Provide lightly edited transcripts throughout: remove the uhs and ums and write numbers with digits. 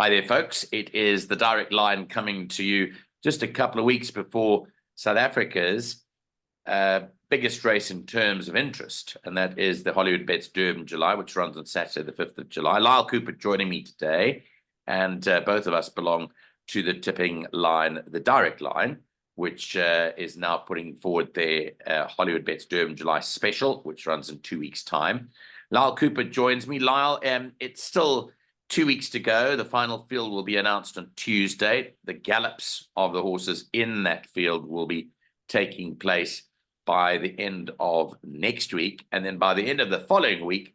Hi there, folks. It is the Direct Line coming to you just a couple of weeks before South Africa's biggest race in terms of interest, and that is the Hollywoodbets Durban July, which runs on Saturday, the 5th of July. Lyle Cooper joining me today, and both of us belong to the tipping line, the Direct Line, which is now putting forward their Hollywoodbets Durban July special, which runs in 2 weeks' time. Lyle Cooper joins me. Lyle, it's still 2 weeks to go. The final field will be announced on Tuesday. The gallops of the horses in that field will be taking place by the end of next week. And then by the end of the following week,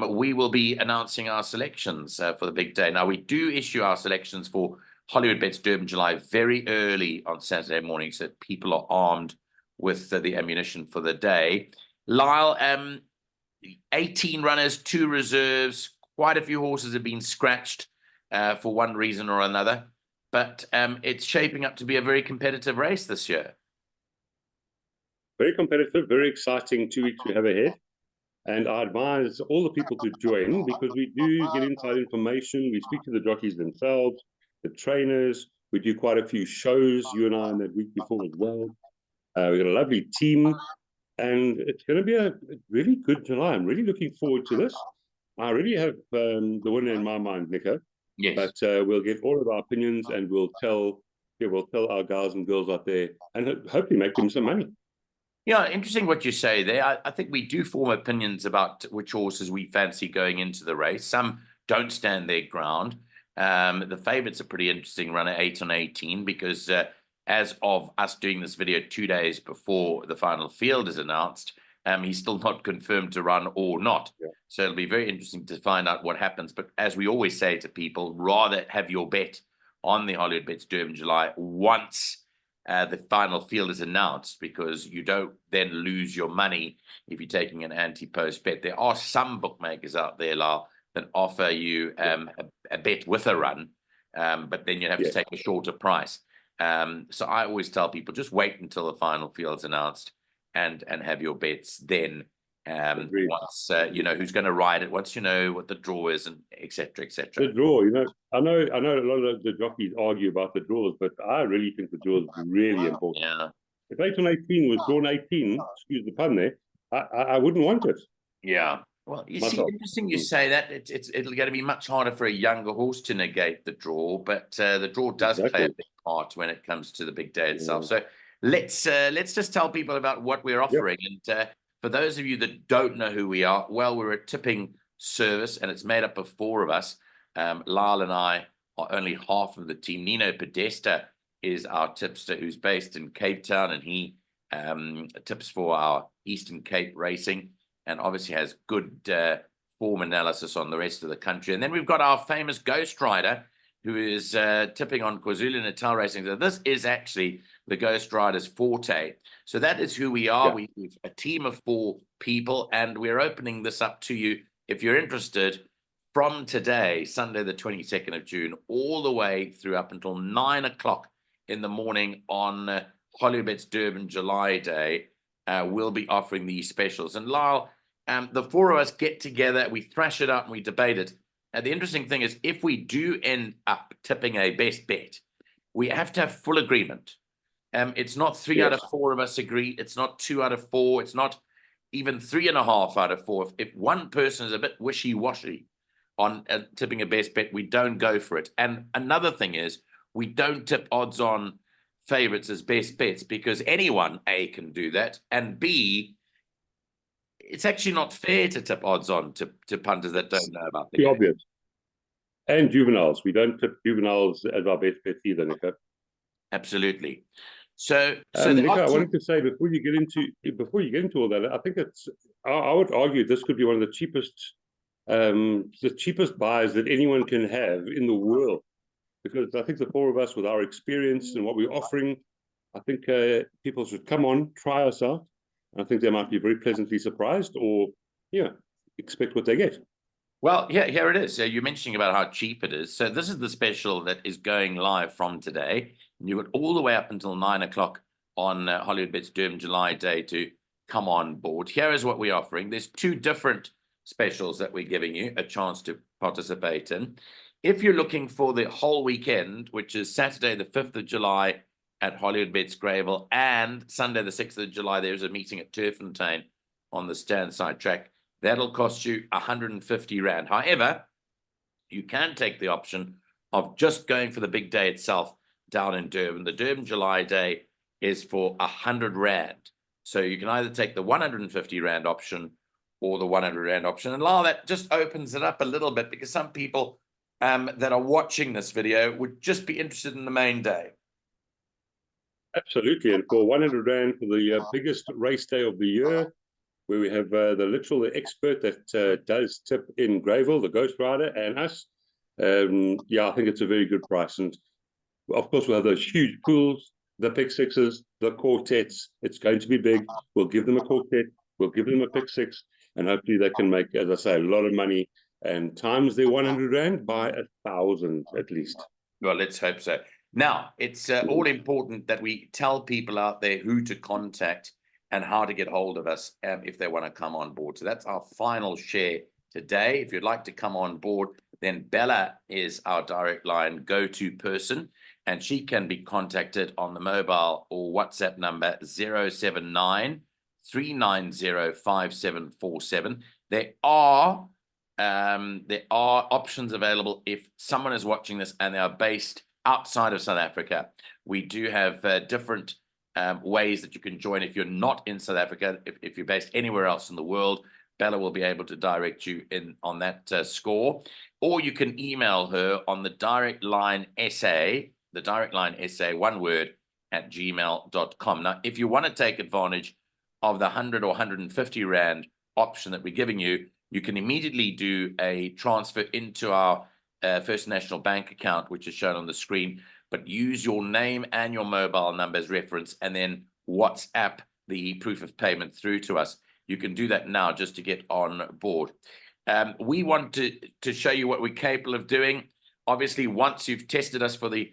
we will be announcing our selections for the big day. Now, we do issue our selections for Hollywoodbets Durban July very early on Saturday morning so that people are armed with the ammunition for the day. Lyle, 18 runners, 2 reserves. Quite a few horses have been scratched for one reason or another, but it's shaping up to be a very competitive race this year. Very competitive, very exciting 2 weeks we have ahead. And I advise all the people to join because we do get inside information. We speak to the jockeys themselves, the trainers. We do quite a few shows, you and I, in that week before as well. We've got a lovely team, and it's going to be a really good July. I'm really looking forward to this. I really have the winner in my mind, Nico. Yes. But we'll get all of our opinions, and we'll tell our guys and girls out there, and hopefully make them some money. Yeah, interesting what you say there. I think we do form opinions about which horses we fancy going into the race. Some don't stand their ground. The favourite's a pretty interesting runner, 8 on 18, because as of us doing this video 2 days before the final field is announced, he's still not confirmed to run or not. Yeah. So it'll be very interesting to find out what happens. But as we always say to people, rather have your bet on the Hollywoodbets Durban July once the final field is announced, because you don't then lose your money if you're taking an anti-post bet. There are some bookmakers out there, Lyle, that offer you a bet with a run, but then you have to take a shorter price. So I always tell people, just wait until the final field's announced and have your bets then. Once you know who's going to ride it, once you know what the draw is, and etc. etc. The draw, I know a lot of the jockeys argue about the draws, but I really think the draw is really important. Yeah. If 8 on 18 was drawn 18, excuse the pun there, I wouldn't want it. Yeah. Well, you see, interesting you say that. It'll going to be much harder for a younger horse to negate the draw, but the draw does play a big part when it comes to the big day itself. So let's just tell people about what we're offering. And for those of you that don't know who we are, well, we're a tipping service, and it's made up of 4 of us. Lyle and I are only half of the team. Nino Podesta is our tipster, who's based in Cape Town, and he tips for our Eastern Cape racing, and obviously has good form analysis on the rest of the country. And then we've got our famous Ghost Rider, who is tipping on KwaZulu-Natal racing. So this is actually the Ghost Rider's forte. So that is who we are. Yeah. We've a team of 4 people, and we're opening this up to you if you're interested from today, Sunday, the 22nd of June, all the way through up until 9 o'clock in the morning on Hollywoodbets Durban July Day. We'll be offering these specials. And Lyle, the 4 of us get together, we thrash it out, and we debate it. And the interesting thing is, if we do end up tipping a best bet, we have to have full agreement. It's not 3 out of 4 of us agree. It's not 2 out of 4. It's not even 3.5 out of 4. If one person is a bit wishy-washy on tipping a best bet, we don't go for it. And another thing is, we don't tip odds on favorites as best bets, because anyone, A, can do that, and B, it's actually not fair to tip odds on to punters that don't know about the game. Obvious. And juveniles. We don't tip juveniles as our best bets either, Nico. Absolutely. So Nico, I wanted to say before you get into all that, I think I would argue this could be one of the cheapest buys that anyone can have in the world, because I think the 4 of us, with our experience and what we're offering, I think people should come on, try us out. I think they might be very pleasantly surprised, or expect what they get. Well, yeah, here it is. So you're mentioning about how cheap it is. So this is the special that is going live from today. And you've got all the way up until 9 o'clock on Hollywoodbets Durban July Day to come on board. Here is what we're offering. There's 2 different specials that we're giving you a chance to participate in. if you're looking for the whole weekend, which is Saturday, the 5th of July at Hollywoodbets Gravel, and Sunday, the 6th of July, there's a meeting at Turffontein on the Standside track. That'll cost you 150 Rand. However, you can take the option of just going for the big day itself down in Durban. The Durban July day is for 100 Rand. So you can either take the 150 Rand option or the 100 Rand option. And Lyle, that just opens it up a little bit, because some people that are watching this video would just be interested in the main day. Absolutely. And for 100 Rand for the biggest race day of the year, where we have the expert that does tip in Gravel, the Ghost Rider, and us, yeah, I think it's a very good price. And of course, we'll have those huge pools, the pick sixes, the quartets. It's going to be big. We'll give them a quartet, we'll give them a pick six, and hopefully they can make, as I say, a lot of money and times their 100 Rand by 1,000 at least. Well, let's hope so. Now, it's all important that we tell people out there who to contact and how to get hold of us if they want to come on board. So that's our final share today. If you'd like to come on board, then Bella is our direct line go-to person, and she can be contacted on the mobile or WhatsApp number 079 390 5747. There are options available if someone is watching this and they are based outside of South Africa. We do have different ways that you can join if you're not in South Africa. If you're based anywhere else in the world, Bella will be able to direct you in on that score. Or you can email her on the direct line essay, one word, at gmail.com. Now, if you want to take advantage of the 100 or 150 Rand option that we're giving you, you can immediately do a transfer into our First National Bank account, which is shown on the screen, but use your name and your mobile number as reference, and then WhatsApp the proof of payment through to us. You can do that now just to get on board. We want to show you what we're capable of doing. Obviously, once you've tested us for the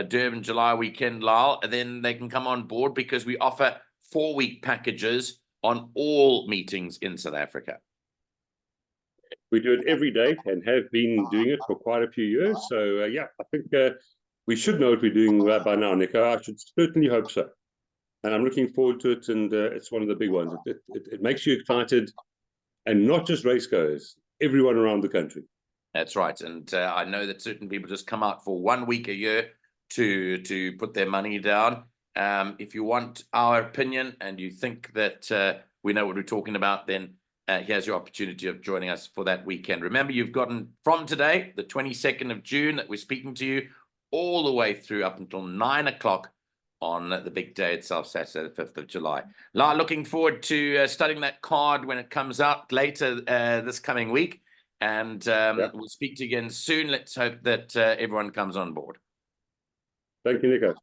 Durban July weekend, Lyle, then they can come on board, because we offer 4-week packages on all meetings in South Africa. We do it every day and have been doing it for quite a few years. So, yeah, I think we should know what we're doing by now, Nico. I should certainly hope so. And I'm looking forward to it, and it's one of the big ones. It makes you excited, and not just racegoers, everyone around the country. That's right. And I know that certain people just come out for 1 week a year to put their money down. If you want our opinion and you think that we know what we're talking about, then here's your opportunity of joining us for that weekend. Remember, you've gotten from today, the 22nd of June, that we're speaking to you, all the way through up until 9 o'clock on the big day itself, Saturday, the 5th of July. Looking forward to studying that card when it comes out later this coming week. And we'll speak to you again soon. Let's hope that everyone comes on board. Thank you, Nico.